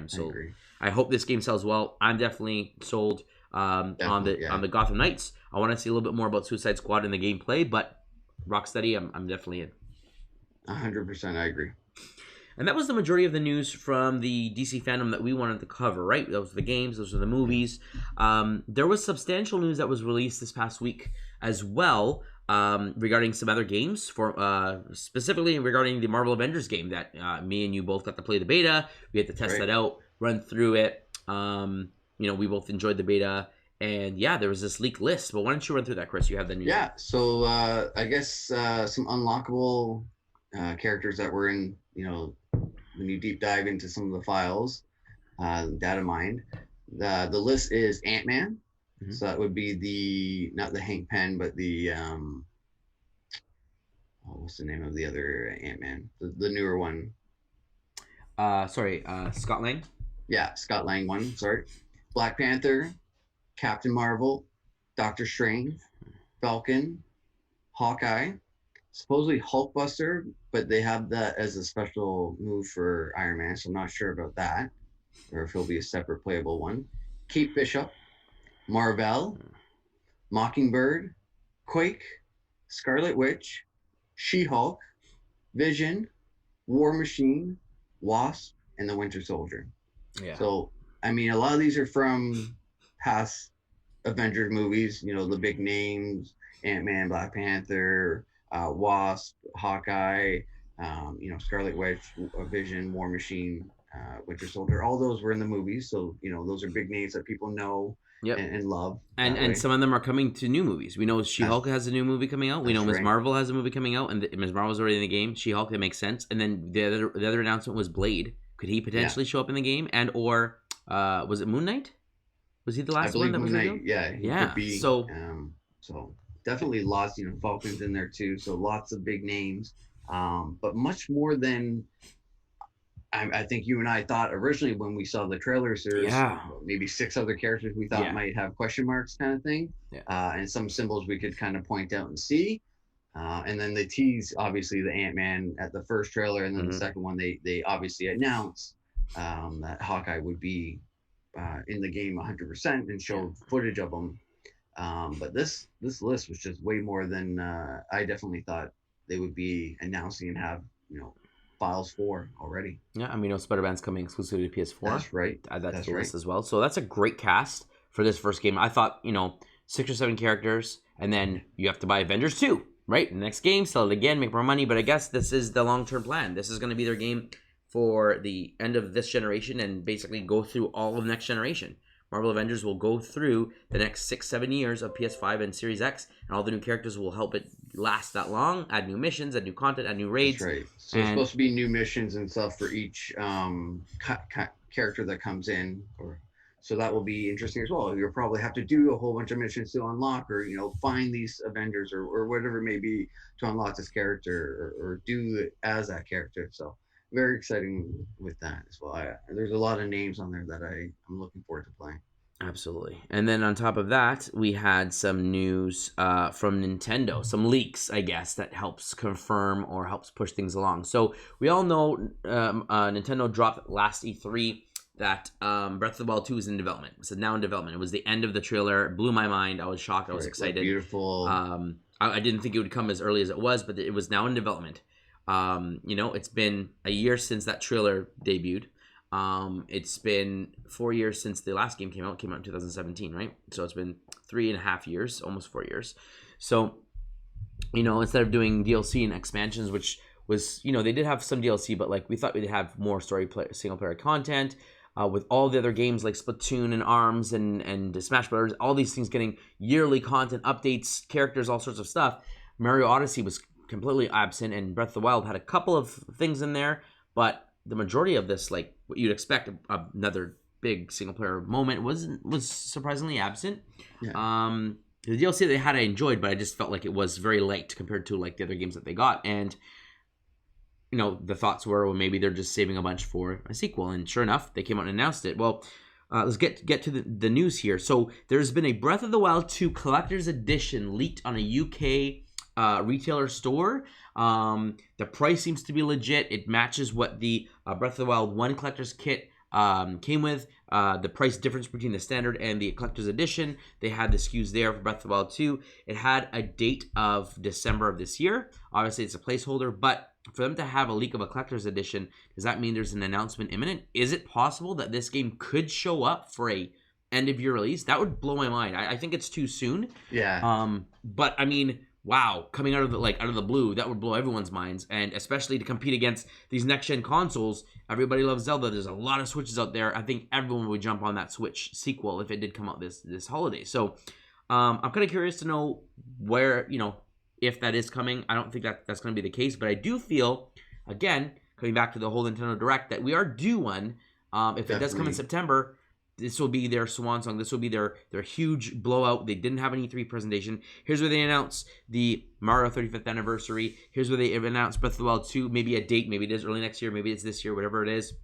[SPEAKER 1] So I hope this game sells well. I'm definitely sold on the Gotham Knights. I want to see a little bit more about Suicide Squad in the gameplay, but Rocksteady, I'm definitely in.
[SPEAKER 2] 100%, I agree.
[SPEAKER 1] And that was the majority of the news from the DC fandom that we wanted to cover, right? Those were the games, those were the movies. There was substantial news that was released this past week as well, regarding some other games, for specifically regarding the Marvel Avengers game that me and you both got to play the beta. We had to test that out, run through it. We both enjoyed the beta. And there was this leaked list. But why don't you run through that, Chris? You have the news.
[SPEAKER 2] Yeah, so I guess some unlockable characters that were in, when you deep dive into some of the files, data mined. The list is Ant-Man. Mm-hmm. So that would be not the Hank Pym, but the what's the name of the other Ant-Man? The newer one.
[SPEAKER 1] Scott Lang.
[SPEAKER 2] Yeah, Scott Lang one. Sorry. Black Panther, Captain Marvel, Doctor Strange, Falcon, Hawkeye, supposedly Hulkbuster, but they have that as a special move for Iron Man, so I'm not sure about that, or if he'll be a separate playable one. Kate Bishop, Marvel, Mockingbird, Quake, Scarlet Witch, She-Hulk, Vision, War Machine, Wasp, and the Winter Soldier.
[SPEAKER 1] Yeah.
[SPEAKER 2] So, I mean, a lot of these are from past Avengers movies, the big names, Ant-Man, Black Panther, Wasp, Hawkeye, Scarlet Witch, Vision, War Machine, Winter Soldier. All those were in the movies, so those are big names that people know
[SPEAKER 1] Yep.
[SPEAKER 2] and love
[SPEAKER 1] And
[SPEAKER 2] that way.
[SPEAKER 1] some of them are coming to new movies. We know She-Hulk has a new movie coming out. We know Ms.
[SPEAKER 2] right.
[SPEAKER 1] Marvel has a movie coming out, and Ms. Marvel's already in the game. She-Hulk, that makes sense. And then the other announcement was Blade. Could he potentially show up in the game? And or was it Moon Knight? Was he the
[SPEAKER 2] I
[SPEAKER 1] last one
[SPEAKER 2] believe
[SPEAKER 1] that was
[SPEAKER 2] Moon Knight.
[SPEAKER 1] revealed?
[SPEAKER 2] Yeah, he
[SPEAKER 1] Yeah.
[SPEAKER 2] could be. So definitely lots. Falcon's in there too. So lots of big names. But much more than I think you and I thought originally when we saw the trailers. There's maybe 6 other characters we thought might have question marks, kind of thing, and some symbols we could kind of point out and see. And then they tease obviously the Ant-Man at the first trailer, and then the second one they obviously announced that Hawkeye would be in the game 100% and showed footage of him. But this list was just way more than I definitely thought they would be announcing and have files for already.
[SPEAKER 1] Yeah, and we know Spider-Man's coming exclusively to PS4.
[SPEAKER 2] That's right.
[SPEAKER 1] Add that to the list as well. So that's a great cast for this first game. I thought 6 or 7 characters, and then you have to buy Avengers 2, right? The next game, sell it again, make more money. But I guess this is the long-term plan. This is going to be their game for the end of this generation and basically go through all of next generation. Marvel Avengers will go through the next 6-7 years of PS5 and Series X, and all the new characters will help it last that long, add new missions, add new content, add new raids.
[SPEAKER 2] That's right. So it's supposed to be new missions and stuff for each character that comes in, so that will be interesting as well. You'll probably have to do a whole bunch of missions to unlock, or find these Avengers or whatever it may be to unlock this character, or do it as that character. So very exciting with that as well. There's a lot of names on there that I'm looking forward to playing.
[SPEAKER 1] Absolutely. And then on top of that, we had some news from Nintendo, some leaks, I guess, that helps confirm or helps push things along. So we all know Nintendo dropped last E3 that Breath of the Wild 2 is in development. It's now in development. It was the end of the trailer. It blew my mind. I was shocked. I was excited.
[SPEAKER 2] Beautiful.
[SPEAKER 1] I didn't think it would come as early as it was, but it was now in development. It's been a year since that trailer debuted. It's been 4 years since the last game came out. It came out in 2017, right? So it's been 3.5 years, almost 4 years. So, instead of doing DLC and expansions, which was, they did have some DLC, but we thought we'd have more single player content. With all the other games like Splatoon and ARMS and Smash Brothers, all these things getting yearly content updates, characters, all sorts of stuff. Mario Odyssey was completely absent, and Breath of the Wild had a couple of things in there, but the majority of this, what you'd expect, another big single player moment, was surprisingly absent. Yeah. The DLC they had I enjoyed, but I just felt like it was very light compared to the other games that they got. And the thoughts were, well, maybe they're just saving a bunch for a sequel. And sure enough, they came out and announced it. Well, let's get to the news here. So there's been a Breath of the Wild 2 Collector's Edition leaked on a UK retailer store. The price seems to be legit. It matches what the Breath of the Wild 1 Collector's Kit came with. The price difference between the standard and the Collector's Edition, they had the SKUs there for Breath of the Wild 2. It had a date of December of this year. Obviously, it's a placeholder, but for them to have a leak of a Collector's Edition, does that mean there's an announcement imminent? Is it possible that this game could show up for a end-of-year release? That would blow my mind. I think it's too soon.
[SPEAKER 2] Yeah.
[SPEAKER 1] But, I mean, wow, coming out of the blue, that would blow everyone's minds, and especially to compete against these next-gen consoles. Everybody loves Zelda. There's a lot of Switches out there. I think everyone would jump on that Switch sequel if it did come out this holiday. So I'm kind of curious to know where, if that is coming. I don't think that's going to be the case, but I do feel, again, coming back to the whole Nintendo Direct, that we are due one. If it does come in September, this will be their swan song. This will be their huge blowout. They didn't have an E3 presentation. Here's where they announce the Mario 35th anniversary. Here's where they announced Breath of the Wild 2, maybe a date. Maybe it is early next year. Maybe it's this year, whatever it is.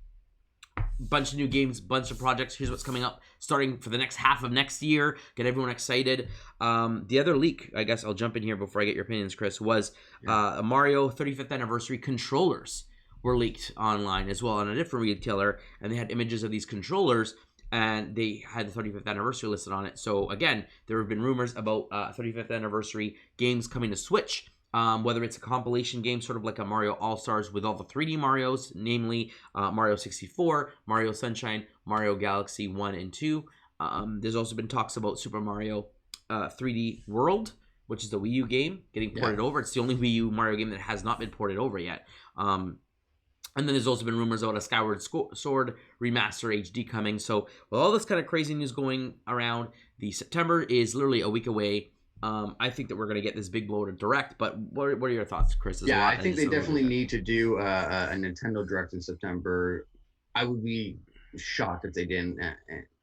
[SPEAKER 1] Bunch of new games, bunch of projects. Here's what's coming up starting for the next half of next year. Get everyone excited. The other leak, I guess I'll jump in here before I get your opinions, Chris, was a Mario 35th anniversary controllers were leaked online as well on a different retailer, and they had images of these controllers, and they had the 35th anniversary listed on it. So again, there have been rumors about 35th anniversary games coming to Switch. Whether it's a compilation game, sort of like a Mario All-Stars with all the 3D Marios, namely Mario 64, Mario Sunshine, Mario Galaxy 1 and 2. There's also been talks about Super Mario 3D World, which is the Wii U game, getting ported over. It's the only Wii U Mario game that has not been ported over yet. And then there's also been rumors about a Skyward Sword remaster HD coming. So with all this kind of crazy news going around, the September is literally a week away. I think that we're going to get this big blow to Direct, but what are your thoughts, Chris?
[SPEAKER 2] I think they definitely need to do a Nintendo Direct in September. I would be shocked if they didn't.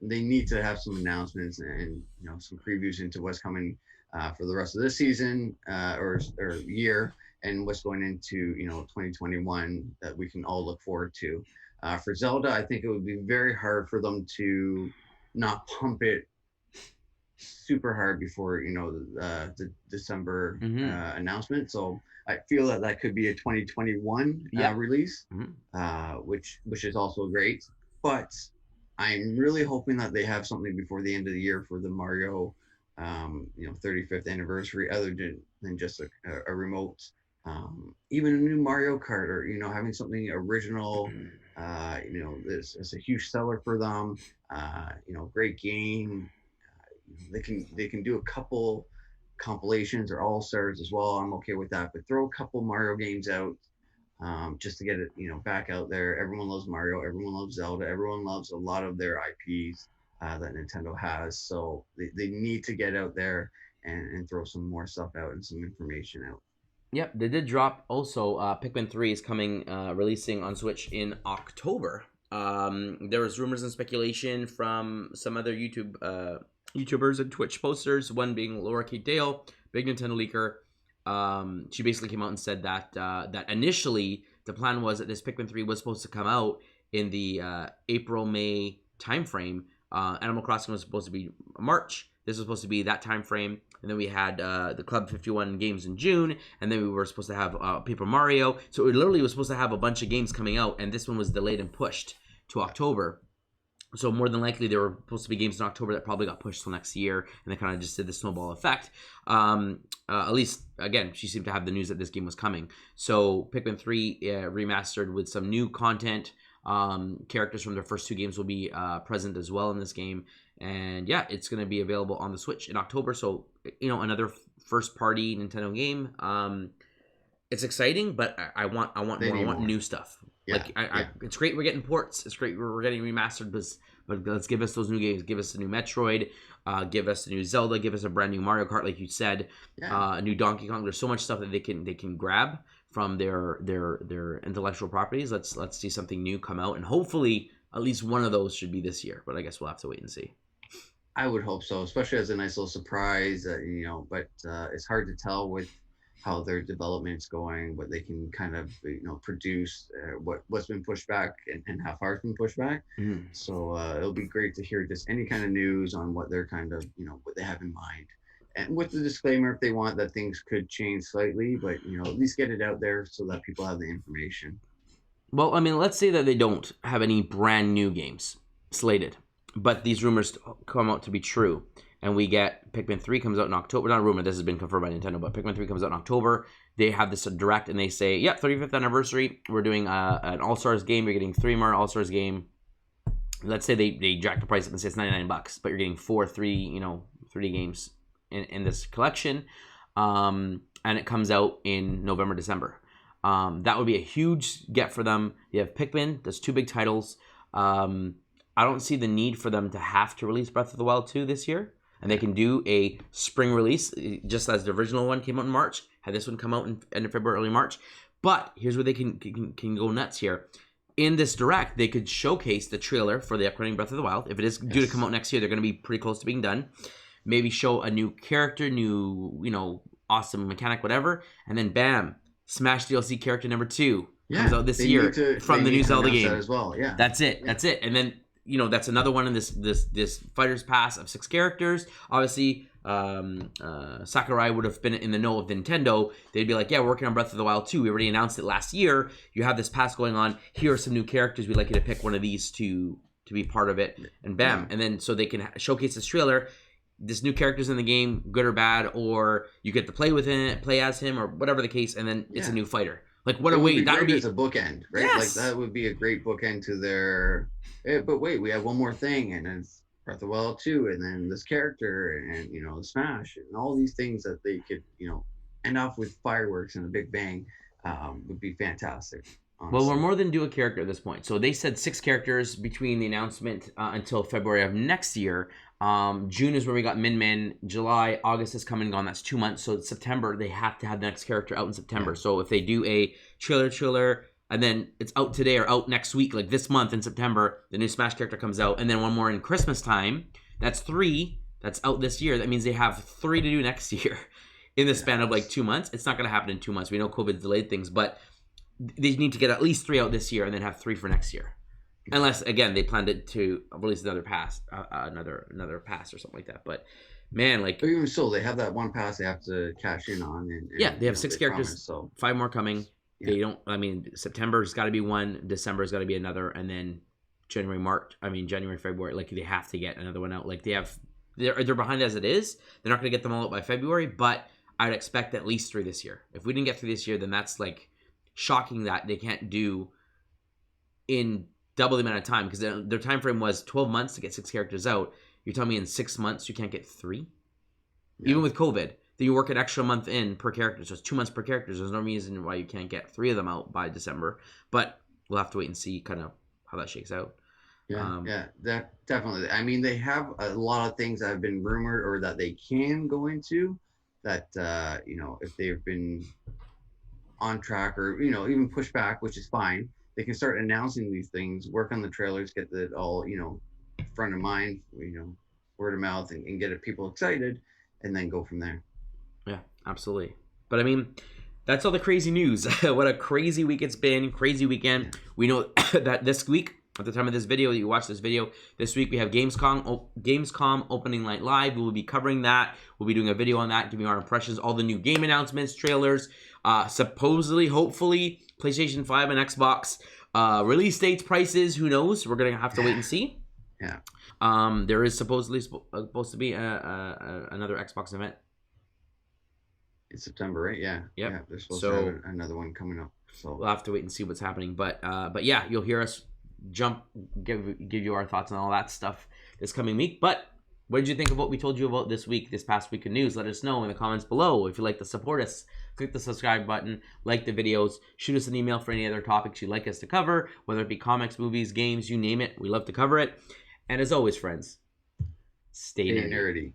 [SPEAKER 2] They need to have some announcements and some previews into what's coming for the rest of this season or year, and what's going into 2021 that we can all look forward to. For Zelda, I think it would be very hard for them to not pump it super hard before the December announcement. So I feel that could be a 2021 release, which is also great. But I'm really hoping that they have something before the end of the year for the Mario 35th anniversary, other than just a remote, even a new Mario Kart, or having something original. This is a huge seller for them. Great game. They can do a couple compilations or all stars as well. I'm okay with that, but throw a couple Mario games out just to get it back out there. Everyone loves Mario, everyone loves Zelda, everyone loves a lot of their IPs that Nintendo has. So they need to get out there and throw some more stuff out and some information out.
[SPEAKER 1] Yep, they did drop also. Pikmin 3 is coming, releasing on Switch in October. There was rumors and speculation from some other YouTubers and Twitch posters, one being Laura Kate Dale, big Nintendo leaker. She basically came out and said that that initially the plan was that this Pikmin 3 was supposed to come out in the April-May timeframe. Animal Crossing was supposed to be March. This was supposed to be that time frame. And then we had the Club 51 games in June. And then we were supposed to have Paper Mario. So it literally was supposed to have a bunch of games coming out. And this one was delayed and pushed to October. So more than likely, there were supposed to be games in October that probably got pushed till next year. And they kind of just did the snowball effect. At least, again, she seemed to have the news that this game was coming. So Pikmin 3 remastered with some new content. Characters from their first two games will be present as well in this game. And yeah, it's going to be available on the Switch in October. So, another first-party Nintendo game. It's exciting, but I want more. I want new stuff. Yeah, it's great we're getting ports. It's great we're getting remastered, but let's give us those new games. Give us a new Metroid. Give us a new Zelda. Give us a brand new Mario Kart, like you said. Yeah. A new Donkey Kong. There's so much stuff that they can grab from their intellectual properties. Let's see something new come out, and hopefully at least one of those should be this year. But I guess we'll have to wait and see.
[SPEAKER 2] I would hope so, especially as a nice little surprise. But it's hard to tell with how their development's going, what they can kind of produce, what's been pushed back and how far it's been pushed back. Mm-hmm. So it'll be great to hear just any kind of news on what they're kind of what they have in mind, and with the disclaimer if they want that things could change slightly, but at least get it out there so that people have the information.
[SPEAKER 1] Well, I mean, let's say that they don't have any brand new games slated, but these rumors come out to be true. And we get Pikmin 3 comes out in October. Not a rumor, this has been confirmed by Nintendo, but Pikmin 3 comes out in October. They have this direct, and they say, yep, 35th anniversary. We're doing an All-Stars game. You're getting 3 more All-Stars game. Let's say they jack the price up and say it's $99, but you're getting 3 games in this collection. And it comes out in November, December. That would be a huge get for them. You have Pikmin. There's 2 big titles. I don't see the need for them to have to release Breath of the Wild 2 this year. And they can do a spring release, just as the original one came out in March. Had this one come out in end of February, early March. But here's where they can go nuts here. In this direct, they could showcase the trailer for the upcoming Breath of the Wild. If it is due to come out next year, they're going to be pretty close to being done. Maybe show a new character, new, awesome mechanic, whatever. And then bam, Smash DLC character number 2 comes out this year from the new Zelda game.
[SPEAKER 2] As well. Yeah.
[SPEAKER 1] That's it. Yeah. That's it. And then that's another one in this Fighters Pass of 6 characters. Obviously, Sakurai would have been in the know of Nintendo. They'd be like, yeah, we're working on Breath of the Wild 2. We already announced it last year. You have this pass going on. Here are some new characters. We'd like you to pick one of these to be part of it. And bam. And then so they can showcase this trailer. This new character's in the game, good or bad, or you get to play with it, play as him, or whatever the case, and then it's a new fighter. Like, what a way that would be
[SPEAKER 2] as a bookend, right? Yes. Like that would be a great bookend to their. But wait, we have one more thing, and it's Breath of the Wild 2, and then this character, and Smash, and all these things that they could end off with fireworks and a big bang, would be fantastic.
[SPEAKER 1] Well, we're
[SPEAKER 2] Honestly,
[SPEAKER 1] more than due a character at this point. So they said 6 characters between the announcement until February of next year. June is where we got Min Min. July, August is coming and gone. That's 2 months. So September, they have to have the next character out in September.
[SPEAKER 2] yeah,
[SPEAKER 1] So if they do a trailer, and then it's out today or out next week, like this month in September, the new Smash character comes out, and then one more in Christmas time. That's 3. That's out this year. That means they have 3 to do next year in the span of like 2 months. It's not going to happen in 2 months. We know COVID delayed things, but they need to get at least 3 out this year and then have 3 for next year. Unless again they planned it to release another pass, another pass or something like that. But man, like
[SPEAKER 2] but even still, they have that one pass they have to cash in on, and
[SPEAKER 1] yeah, they have 6 characters,
[SPEAKER 2] promise, so
[SPEAKER 1] 5 more coming.
[SPEAKER 2] yeah.
[SPEAKER 1] They don't. I mean, September's got to be one, December's got to be another, and then January, February. Like they have to get another one out. Like they're behind as it is. They're not going to get them all out by February, but I'd expect at least 3 this year. If we didn't get 3 this year, then that's like shocking that they can't do in double the amount of time, because their time frame was 12 months to get 6 characters out. You're telling me in 6 months you can't get 3?
[SPEAKER 2] Yeah.
[SPEAKER 1] Even with COVID, then you work an extra month in per character, so it's 2 months per character. There's no reason why you can't get 3 of them out by December, but we'll have to wait and see kind of how that shakes out.
[SPEAKER 2] Yeah, that definitely. I mean, they have a lot of things that have been rumored or that they can go into that if they've been on track or even pushed back, which is fine. They can start announcing these things, work on the trailers, get it all front of mind, word of mouth, and get people excited, and then go from there.
[SPEAKER 1] Yeah, absolutely. But I mean, that's all the crazy news. What a crazy week it's been. Crazy weekend. We know that this week, at the time of this video, that you watch this video, this week we have Gamescom opening night live. We will be covering that. We'll be doing a video on that, giving our impressions, all the new game announcements, trailers, supposedly, hopefully, PlayStation 5 and Xbox release dates, prices, who knows? We're going to have to wait and see.
[SPEAKER 2] Yeah.
[SPEAKER 1] There is supposedly supposed to be another Xbox event.
[SPEAKER 2] It's September, right? Yeah.
[SPEAKER 1] Yep.
[SPEAKER 2] Yeah, they're supposed to have another one coming up. So
[SPEAKER 1] we'll have to wait and see what's happening. But yeah, you'll hear us give you our thoughts on all that stuff this coming week. But what did you think of what we told you about this past week of news? Let us know in the comments below. If you'd like to support us, click the subscribe button, like the videos, shoot us an email for any other topics you'd like us to cover, whether it be comics, movies, games, you name it. We love to cover it. And as always, friends, stay nerdy.